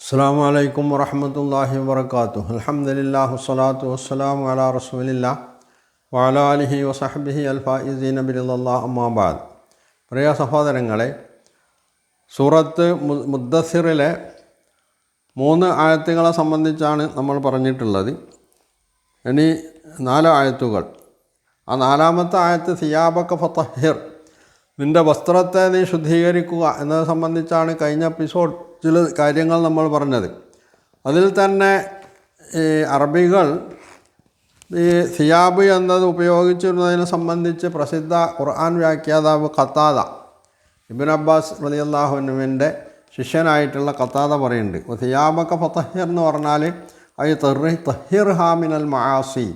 അസ്സലാമു അലൈക്കും വറഹ്മത്തുള്ളാഹി വബറകാതുഹു. അൽഹംദുലില്ലാഹി വസ്സലാത്തു വസ്സലാമു അലാ റസൂലില്ലാഹ് വഅലാ ആലിഹി വസഹ്ബിഹി അൽഫായിസീന ബിറിളല്ലാഹി അമ്മാ ബഅദ്. പ്രിയ സഹോദരങ്ങളെ, സൂറത്ത് മുദ്ദസ്സിറിലെ 3 ആയത്തുകളെ സംബന്ധിച്ചാണ് നമ്മൾ പറഞ്ഞിട്ടുള്ളത്. ഇനി 4 ആയത്തുകൾ. ആ 4-ാമത്തെ ആയത്ത് സിയാബക ഫതഹിർ, നിൻ്റെ വസ്ത്രത്തെ നീ ശുദ്ധീകരിക്കുക എന്നത് സംബന്ധിച്ചാണ് കഴിഞ്ഞ എപ്പിസോഡ് ചില കാര്യങ്ങൾ നമ്മൾ പറഞ്ഞത്. അതിൽ തന്നെ ഈ അറബികൾ ഈ സിയാബ് എന്നത് ഉപയോഗിച്ചിരുന്നതിനെ സംബന്ധിച്ച് പ്രസിദ്ധ ഖുർആൻ വ്യാഖ്യാതാവ് ഖത്താദ, ഇബ്നു അബ്ബാസ് റളിയല്ലാഹു അൻഹുവിൻ്റെ ശിഷ്യനായിട്ടുള്ള ഖത്താദ പറയുന്നുണ്ട്, സിയാബക ഫതഹിർ എന്ന് പറഞ്ഞാൽ ഐ തഹിർഹാ മിനൽ മആസി,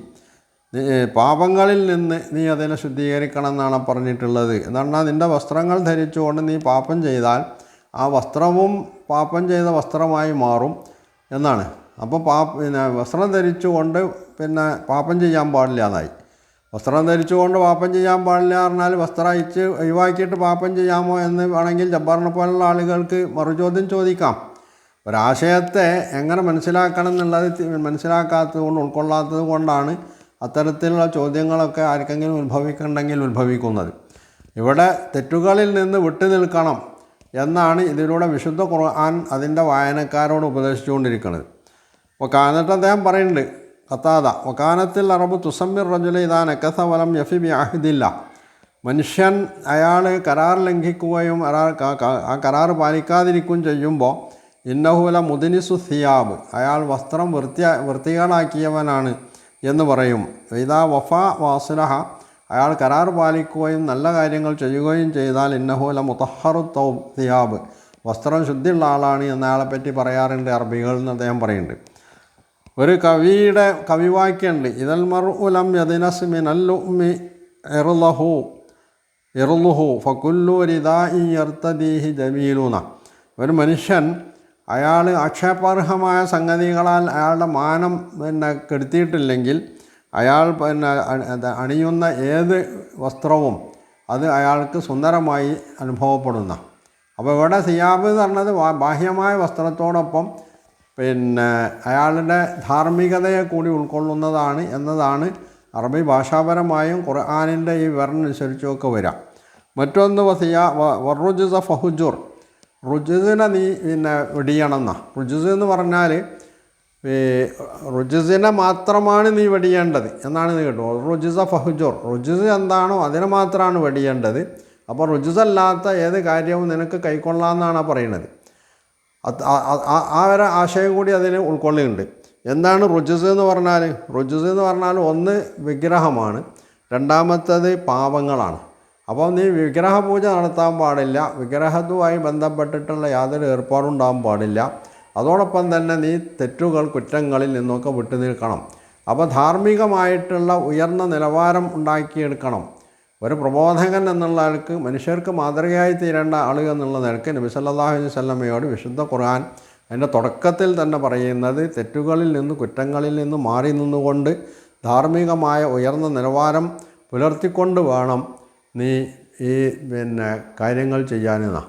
പാപങ്ങളിൽ നിന്ന് നീ അതിനെ ശുദ്ധീകരിക്കണം എന്നാണ് പറഞ്ഞിട്ടുള്ളത്. എന്ന് പറഞ്ഞാൽ നിൻ്റെ വസ്ത്രങ്ങൾ ധരിച്ചുകൊണ്ട് നീ പാപം ചെയ്താൽ ആ വസ്ത്രവും പാപം ചെയ്ത വസ്ത്രമായി മാറും എന്നാണ്. അപ്പോൾ വസ്ത്രം ധരിച്ചുകൊണ്ട് പാപം ചെയ്യാൻ പാടില്ല എന്നായി. വസ്ത്രം ധരിച്ചുകൊണ്ട് പാപം ചെയ്യാൻ പാടില്ല പറഞ്ഞാൽ വസ്ത്രം അയച്ച് ഒഴിവാക്കിയിട്ട് പാപം ചെയ്യാമോ എന്ന് വേണമെങ്കിൽ ജബ്ബാറിനെ പോലുള്ള ആളുകൾക്ക് മറുചോദ്യം ചോദിക്കാം. ഒരാശയത്തെ എങ്ങനെ മനസ്സിലാക്കണം എന്നുള്ളത് മനസ്സിലാക്കാത്തത് കൊണ്ട്, ഉൾക്കൊള്ളാത്തത് കൊണ്ടാണ് അത്തരത്തിലുള്ള ചോദ്യങ്ങളൊക്കെ ആർക്കെങ്കിലും ഉത്ഭവിക്കുന്നുണ്ടെങ്കിൽ ഉത്ഭവിക്കുന്നത്. ഇവിടെ തെറ്റുകളിൽ നിന്ന് വിട്ടു നിൽക്കണം എന്നാണ് ഇതിലൂടെ വിശുദ്ധ ഖുർആൻ അതിൻ്റെ വായനക്കാരോട് ഉപദേശിച്ചുകൊണ്ടിരിക്കുന്നത്. എന്നിട്ട് അദ്ദേഹം പറയുന്നുണ്ട് ഖത്താദ, വകാനത്തിൽ അറബ് തുസമ്മിർ റജുല ഇദാ നകസ വലം യഫി ബി അഹ്ദില്ല, മനുഷ്യൻ അയാൾ കരാർ ലംഘിക്കുകയും ആ കരാർ പാലിക്കാതിരിക്കുകയും ചെയ്യുമ്പോൾ ഇന്നഹുല മുദ്നിസു സിയാബ്, അയാൾ വസ്ത്രം വൃത്തികേടാക്കിയവനാണ് എന്ന് പറയും. ഇദാ വഫ വാസിലഹ, അയാൾ കരാർ പാലിക്കുകയും നല്ല കാര്യങ്ങൾ ചെയ്യുകയും ചെയ്താൽ ഇന്നഹുല മുതഹറു സിയാബ്, വസ്ത്രം ശുദ്ധിയുള്ള ആളാണ് എന്നയാളെപ്പറ്റി പറയാറുണ്ട് അറബികൾ എന്ന് അദ്ദേഹം പറയുന്നുണ്ട്. ഒരു കവിയുടെ കവിവാക്യമുണ്ട്, ഇദൽ മർഉ ലം യദ്നസ് മിനൽ ഉമ്മി ഇർളുഹു ഫകുല്ലു റിദാഇ യർതദീഹി ജമീലുന, ഒരു മനുഷ്യൻ അയാൾ ആക്ഷേപാർഹമായ സംഗതികളാൽ അയാളുടെ മാനം കെടുത്തിയിട്ടില്ലെങ്കിൽ അയാൾ അണിയുന്ന ഏത് വസ്ത്രവും അത് അയാൾക്ക് സുന്ദരമായി അനുഭവപ്പെടുന്ന. അപ്പോൾ ഇവിടെ സിയാബ് എന്ന് പറഞ്ഞത് ബാഹ്യമായ വസ്ത്രത്തോടൊപ്പം അയാളുടെ ധാർമ്മികതയെ കൂടി ഉൾക്കൊള്ളുന്നതാണ് എന്നതാണ് അറബി ഭാഷാപരമായും ഖുർആനിൻ്റെ ഈ വിവരണം അനുസരിച്ചുമൊക്കെ വരാം. മറ്റൊന്ന് വറുജുസ ഫഹുജുർ, റുജുസിനെ നീ വെടിയണമെന്ന. റുജുസ് എന്ന് പറഞ്ഞാൽ റുജുസിനെ മാത്രമാണ് നീ വെടിയേണ്ടത് എന്നാണ് നീ കേട്ടോ. റുജുസ ഫഹുജുർ, റുജുസ് എന്താണോ അതിനെ മാത്രമാണ് വെടിയേണ്ടത്. അപ്പോൾ റുജുസല്ലാത്ത ഏത് കാര്യവും നിനക്ക് കൈക്കൊള്ളാമെന്നാണ് പറയുന്നത്. ആ ഒരു ആശയം കൂടി അതിന് ഉൾക്കൊള്ളുന്നുണ്ട്. എന്താണ് റുജുസ് എന്ന് പറഞ്ഞാൽ? റുജുസ് എന്ന് പറഞ്ഞാൽ ഒന്ന് വിഗ്രഹമാണ്, രണ്ടാമത്തേത് പാപങ്ങളാണ്. അപ്പോൾ നീ വിഗ്രഹ പൂജ നടത്താൻ പാടില്ല, വിഗ്രഹത്തുമായി ബന്ധപ്പെട്ടിട്ടുള്ള യാതൊരു ഏർപ്പാടും ഉണ്ടാകാൻ പാടില്ല. അതോടൊപ്പം തന്നെ നീ തെറ്റുകൾ കുറ്റങ്ങളിൽ നിന്നൊക്കെ വിട്ടു നിൽക്കണം. അപ്പോൾ ധാർമ്മികമായിട്ടുള്ള ഉയർന്ന നിലവാരം ഉണ്ടാക്കിയെടുക്കണം. ഒരു പ്രബോധകൻ എന്നുള്ള ആൾക്ക്, മനുഷ്യർക്ക് മാതൃകയായി തീരേണ്ട ആൾ എന്നുള്ള നിലക്ക് നബി സല്ലല്ലാഹു അലൈഹി വസല്ലമയോട് വിശുദ്ധ ഖുർആൻ അതിൻ്റെ തുടക്കത്തിൽ തന്നെ പറയുന്നത് തെറ്റുകളിൽ നിന്ന് കുറ്റങ്ങളിൽ നിന്ന് മാറി നിന്നുകൊണ്ട് ധാർമ്മികമായ ഉയർന്ന നിലവാരം പുലർത്തിക്കൊണ്ട് വേണം നീ ഈ കാര്യങ്ങൾ ചെയ്യാനെന്നാണ്.